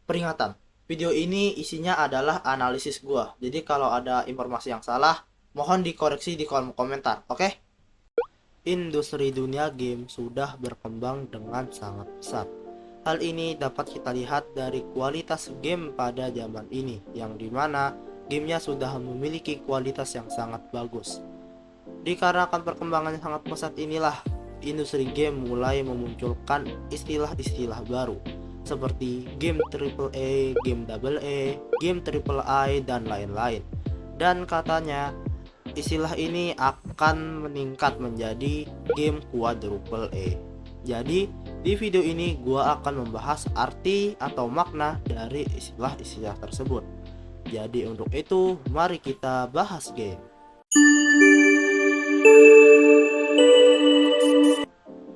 Peringatan, video ini isinya adalah analisis gua. Jadi kalau ada informasi yang salah, mohon dikoreksi di kolom komentar, oke? Industri dunia game sudah berkembang dengan sangat pesat. Hal ini dapat kita lihat dari kualitas game pada zaman ini, yang dimana gamenya sudah memiliki kualitas yang sangat bagus. Dikarenakan perkembangan yang sangat pesat inilah, industri game mulai memunculkan istilah-istilah baru seperti game triple A, game double A, game triple I, dan lain-lain. Dan katanya istilah ini akan meningkat menjadi game quadruple A. Jadi di video ini gua akan membahas arti atau makna dari istilah-istilah tersebut. Jadi untuk itu mari kita bahas game.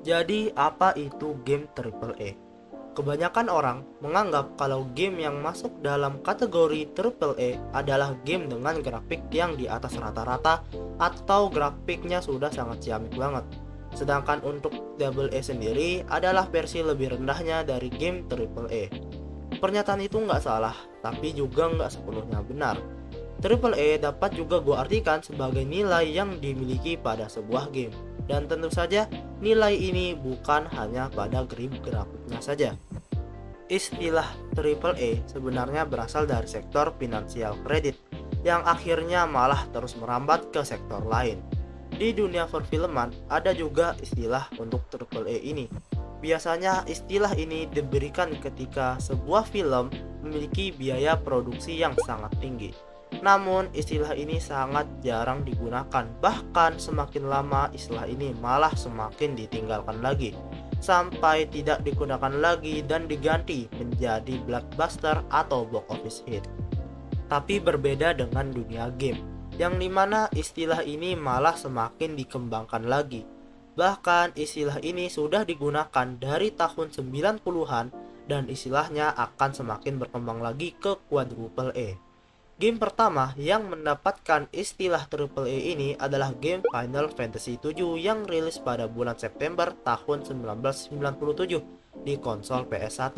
Jadi apa itu game triple A? Kebanyakan orang menganggap kalau game yang masuk dalam kategori triple A adalah game dengan grafik yang di atas rata-rata atau grafiknya sudah sangat ciamik banget. Sedangkan untuk double A sendiri adalah versi lebih rendahnya dari game triple A. Pernyataan itu nggak salah, tapi juga nggak sepenuhnya benar. Triple A dapat juga gue artikan sebagai nilai yang dimiliki pada sebuah game. Dan tentu saja nilai ini bukan hanya pada grafiknya saja. Istilah triple A sebenarnya berasal dari sektor finansial kredit yang akhirnya malah terus merambat ke sektor lain. Di dunia perfilman ada juga istilah untuk triple A ini. Biasanya istilah ini diberikan ketika sebuah film memiliki biaya produksi yang sangat tinggi. Namun istilah ini sangat jarang digunakan, bahkan semakin lama istilah ini malah semakin ditinggalkan lagi, sampai tidak digunakan lagi dan diganti menjadi blockbuster atau box office hit. Tapi berbeda dengan dunia game, yang dimana istilah ini malah semakin dikembangkan lagi. Bahkan istilah ini sudah digunakan dari tahun 90-an dan istilahnya akan semakin berkembang lagi ke quadruple A. Game pertama yang mendapatkan istilah triple A ini adalah game Final Fantasy VII yang rilis pada bulan September tahun 1997 di konsol PS1.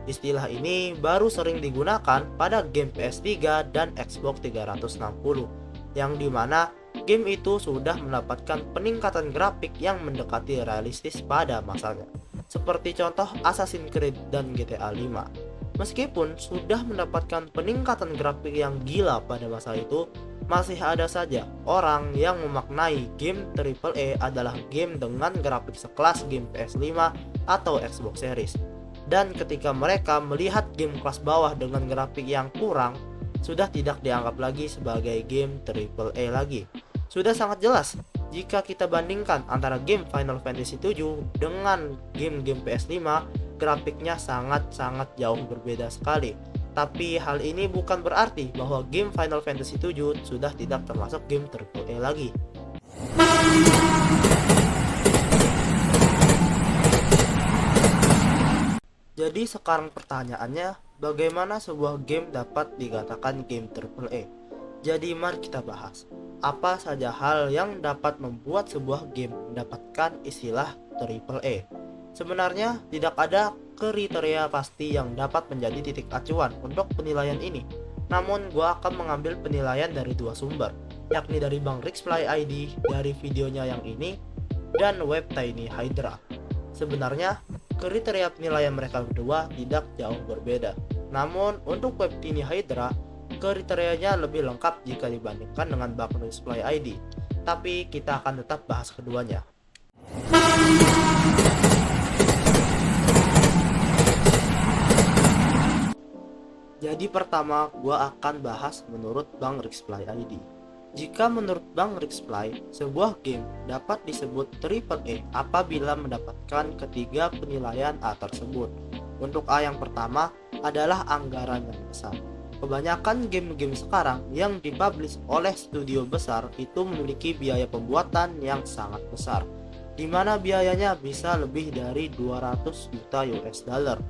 Istilah ini baru sering digunakan pada game PS3 dan Xbox 360, yang dimana game itu sudah mendapatkan peningkatan grafik yang mendekati realistis pada masanya, seperti contoh Assassin's Creed dan GTA 5. Meskipun sudah mendapatkan peningkatan grafik yang gila pada masa itu, masih ada saja orang yang memaknai game AAA adalah game dengan grafik sekelas game PS5 atau Xbox Series. Dan ketika mereka melihat game kelas bawah dengan grafik yang kurang, sudah tidak dianggap lagi sebagai game AAA lagi. Sudah sangat jelas jika kita bandingkan antara game Final Fantasy VII dengan game-game PS5, grafiknya sangat-sangat jauh berbeda sekali. Tapi hal ini bukan berarti bahwa game Final Fantasy VII sudah tidak termasuk game AAA lagi. Jadi sekarang pertanyaannya, bagaimana sebuah game dapat dikatakan game AAA? Jadi mari kita bahas, apa saja hal yang dapat membuat sebuah game mendapatkan istilah AAA. Sebenarnya tidak ada kriteria pasti yang dapat menjadi titik acuan untuk penilaian ini. Namun gua akan mengambil penilaian dari dua sumber, yakni dari Bang Rixfly ID dari videonya yang ini dan web Tiny Hydra. Sebenarnya kriteria penilaian mereka berdua tidak jauh berbeda. Namun untuk web Tiny Hydra kriterianya lebih lengkap jika dibandingkan dengan Bang Rixfly ID. Tapi kita akan tetap bahas keduanya. Jadi pertama gua akan bahas menurut Bang Rixfly ID. Jika menurut Bang Rixfly, sebuah game dapat disebut AAA apabila mendapatkan ketiga penilaian A tersebut. Untuk A yang pertama adalah anggaran yang besar. Kebanyakan game-game sekarang yang dipublish oleh studio besar itu memiliki biaya pembuatan yang sangat besar, di mana biayanya bisa lebih dari 200 juta US dollar.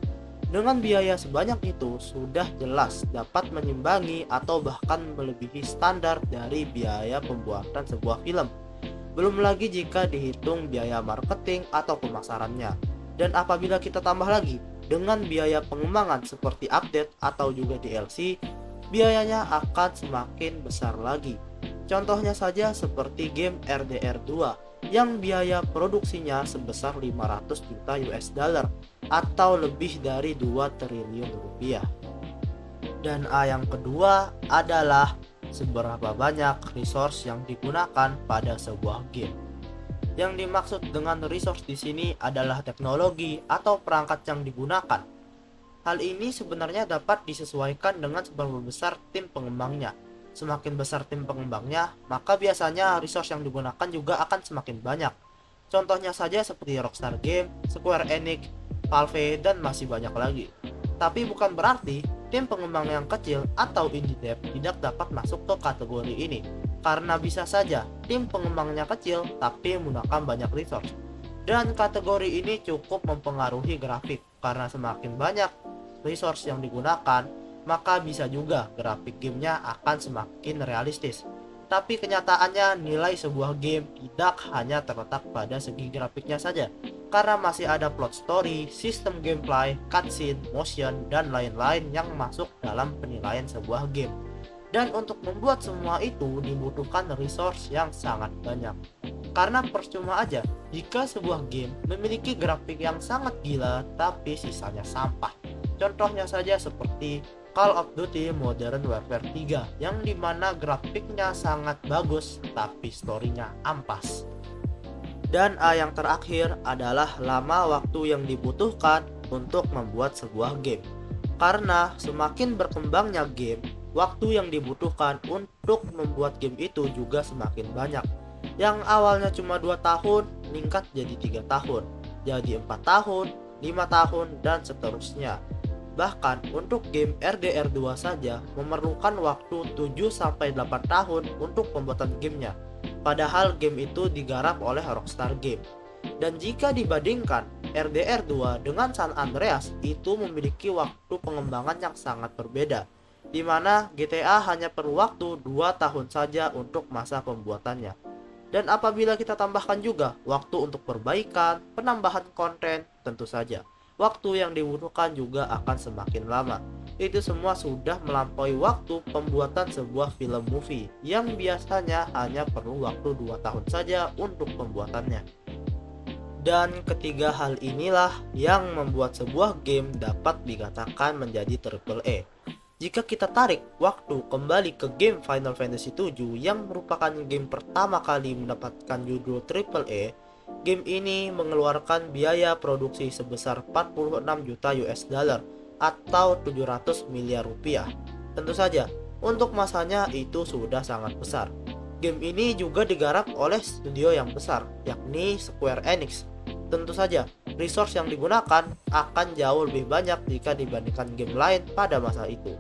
Dengan biaya sebanyak itu sudah jelas dapat menyimbangi atau bahkan melebihi standar dari biaya pembuatan sebuah film. Belum lagi jika dihitung biaya marketing atau pemasarannya. Dan apabila kita tambah lagi dengan biaya pengembangan seperti update atau juga DLC, biayanya akan semakin besar lagi. Contohnya saja seperti game RDR 2 yang biaya produksinya sebesar 500 juta US dollar atau lebih dari 2 triliun rupiah. Dan yang kedua adalah seberapa banyak resource yang digunakan pada sebuah game. Yang dimaksud dengan resource di sini adalah teknologi atau perangkat yang digunakan. Hal ini sebenarnya dapat disesuaikan dengan seberapa besar tim pengembangnya. Semakin besar tim pengembangnya, maka biasanya resource yang digunakan juga akan semakin banyak. Contohnya saja seperti Rockstar Game, Square Enix, Valve, dan masih banyak lagi. Tapi bukan berarti tim pengembang yang kecil atau indie dev tidak dapat masuk ke kategori ini. Karena bisa saja tim pengembangnya kecil tapi menggunakan banyak resource. Dan kategori ini cukup mempengaruhi grafik karena semakin banyak resource yang digunakan, maka bisa juga grafik gamenya akan semakin realistis. Tapi kenyataannya nilai sebuah game tidak hanya terletak pada segi grafiknya saja, karena masih ada plot story, sistem gameplay, cutscene, motion, dan lain-lain yang masuk dalam penilaian sebuah game. Dan untuk membuat semua itu dibutuhkan resource yang sangat banyak. Karena percuma aja jika sebuah game memiliki grafik yang sangat gila tapi sisanya sampah. Contohnya saja seperti Call of Duty Modern Warfare 3 yang dimana grafiknya sangat bagus tapi storynya ampas. Dan yang terakhir adalah lama waktu yang dibutuhkan untuk membuat sebuah game. Karena semakin berkembangnya game, waktu yang dibutuhkan untuk membuat game itu juga semakin banyak. Yang awalnya cuma 2 tahun, meningkat jadi 3 tahun, jadi 4 tahun, 5 tahun, dan seterusnya. Bahkan untuk game RDR 2 saja memerlukan waktu 7-8 tahun untuk pembuatan gamenya. Padahal game itu digarap oleh Rockstar Game. Dan jika dibandingkan RDR 2 dengan San Andreas, itu memiliki waktu pengembangan yang sangat berbeda, di mana GTA hanya perlu waktu 2 tahun saja untuk masa pembuatannya. Dan apabila kita tambahkan juga waktu untuk perbaikan, penambahan konten, tentu saja waktu yang dibutuhkan juga akan semakin lama. Itu semua sudah melampaui waktu pembuatan sebuah film movie yang biasanya hanya perlu waktu 2 tahun saja untuk pembuatannya. Dan ketiga hal inilah yang membuat sebuah game dapat dikatakan menjadi AAA. Jika kita tarik waktu kembali ke game Final Fantasy 7 yang merupakan game pertama kali mendapatkan judul AAA, game ini mengeluarkan biaya produksi sebesar 46 juta US dollar atau 700 miliar rupiah. Tentu saja, untuk masanya itu sudah sangat besar. Game ini juga digarap oleh studio yang besar, yakni Square Enix. Tentu saja, resource yang digunakan akan jauh lebih banyak jika dibandingkan game lain pada masa itu.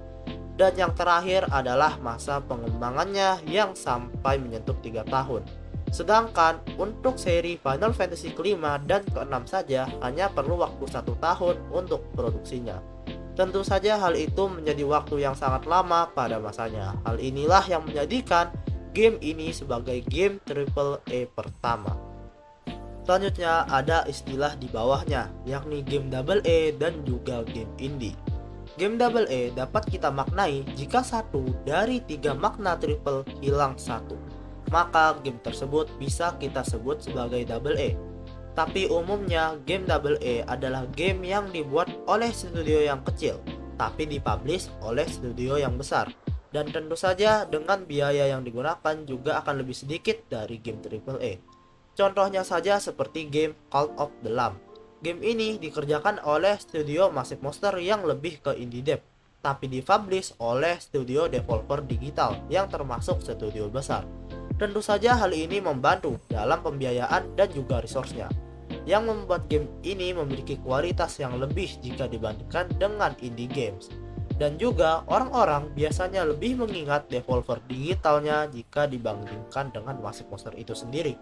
Dan yang terakhir adalah masa pengembangannya yang sampai menyentuh 3 tahun. Sedangkan untuk seri Final Fantasy kelima dan keenam saja hanya perlu waktu 1 tahun untuk produksinya. Tentu saja hal itu menjadi waktu yang sangat lama pada masanya. Hal inilah yang menjadikan game ini sebagai game AAA pertama. Selanjutnya ada istilah di bawahnya, yakni game AA dan juga game indie. Game AA dapat kita maknai jika satu dari 3 makna triple hilang satu, maka game tersebut bisa kita sebut sebagai AA. Tapi umumnya game AA adalah game yang dibuat oleh studio yang kecil, tapi dipublish oleh studio yang besar. Dan tentu saja dengan biaya yang digunakan juga akan lebih sedikit dari game AAA. Contohnya saja seperti game Call of the Lamb. Game ini dikerjakan oleh studio Massive Monster yang lebih ke indie dev, tapi dipublish oleh studio developer digital yang termasuk studio besar. Tentu saja hal ini membantu dalam pembiayaan dan juga resource-nya, yang membuat game ini memiliki kualitas yang lebih jika dibandingkan dengan indie games. Dan juga orang-orang biasanya lebih mengingat developer digitalnya jika dibandingkan dengan Massive Monster itu sendiri.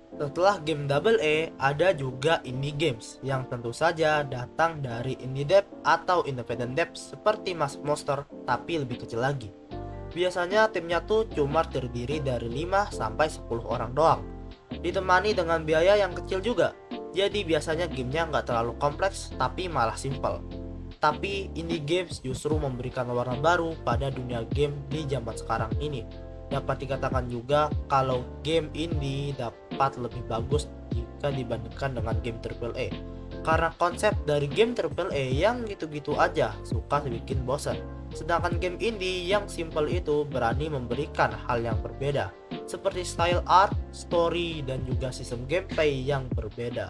Setelah game AA, ada juga indie games yang tentu saja datang dari indie dev atau independent dev seperti Massive Monster tapi lebih kecil lagi. Biasanya timnya tuh cuma terdiri dari 5-10 orang doang, ditemani dengan biaya yang kecil juga. Jadi biasanya gamenya nggak terlalu kompleks tapi malah simple. Tapi indie games justru memberikan warna baru pada dunia game di zaman sekarang ini. Dapat dikatakan juga kalau game indie dapat lebih bagus jika dibandingkan dengan game AAA. Karena konsep dari game AAA yang gitu-gitu aja suka bikin bosan. Sedangkan game indie yang simple itu berani memberikan hal yang berbeda, seperti style art, story, dan juga sistem gameplay yang berbeda.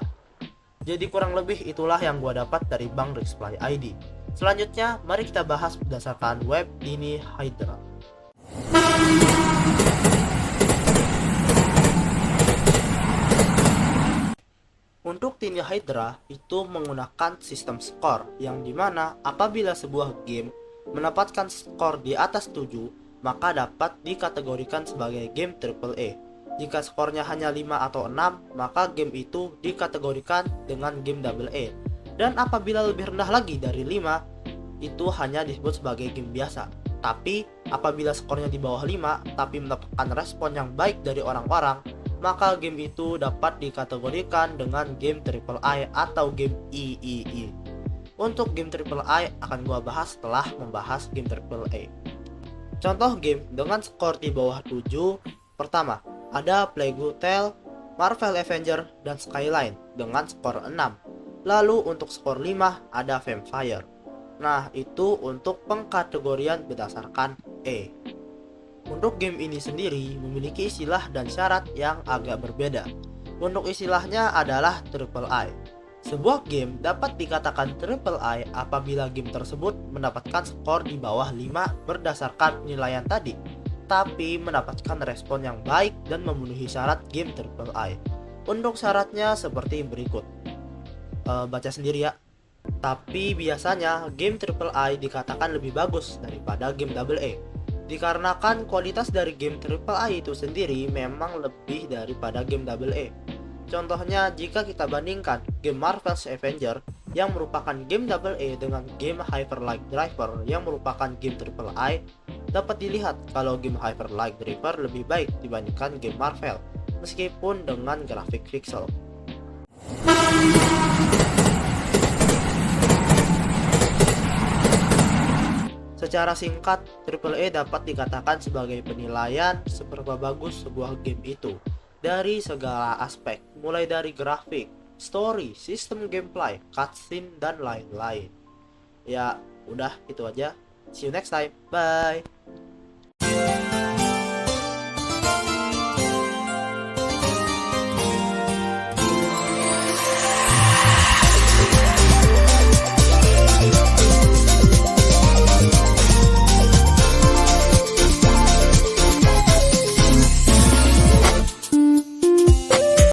Jadi kurang lebih itulah yang gua dapat dari Bang Rexplay ID. Selanjutnya, mari kita bahas berdasarkan web Tiny Hydra. Untuk Tiny Hydra itu menggunakan sistem skor yang dimana apabila sebuah game mendapatkan skor di atas 7, maka dapat dikategorikan sebagai game AAA. Jika skornya hanya 5 atau 6, maka game itu dikategorikan dengan game AA. Dan apabila lebih rendah lagi dari 5, itu hanya disebut sebagai game biasa. Tapi apabila skornya di bawah 5 tapi mendapatkan respon yang baik dari orang-orang, maka game itu dapat dikategorikan dengan game AAA atau game III. Untuk game AAA akan gua bahas setelah membahas game AAA. Contoh game dengan skor di bawah 7, pertama ada Plague Tale, Marvel Avenger, dan Skyline dengan skor 6. Lalu untuk skor 5 ada Vampire. Nah, itu untuk pengkategorian berdasarkan E. Untuk game ini sendiri memiliki istilah dan syarat yang agak berbeda. Untuk istilahnya adalah AAA. Sebuah game dapat dikatakan AAA apabila game tersebut mendapatkan skor di bawah 5 berdasarkan penilaian tadi, tapi mendapatkan respon yang baik dan memenuhi syarat game AAA. Untuk syaratnya seperti berikut. Baca sendiri ya. Tapi biasanya game AAA dikatakan lebih bagus daripada game AA. Dikarenakan kualitas dari game AAA itu sendiri memang lebih daripada game AA. Contohnya jika kita bandingkan game Marvel's Avenger yang merupakan game AA dengan game Hyper Light Driver yang merupakan game AAA, dapat dilihat kalau game Hyper Light Driver lebih baik dibandingkan game Marvel, meskipun dengan grafik pixel. Secara singkat, AAA dapat dikatakan sebagai penilaian seberapa bagus sebuah game itu dari segala aspek, mulai dari grafik, story, sistem gameplay, cutscene, dan lain-lain. Ya, udah itu aja. See you next time. Bye.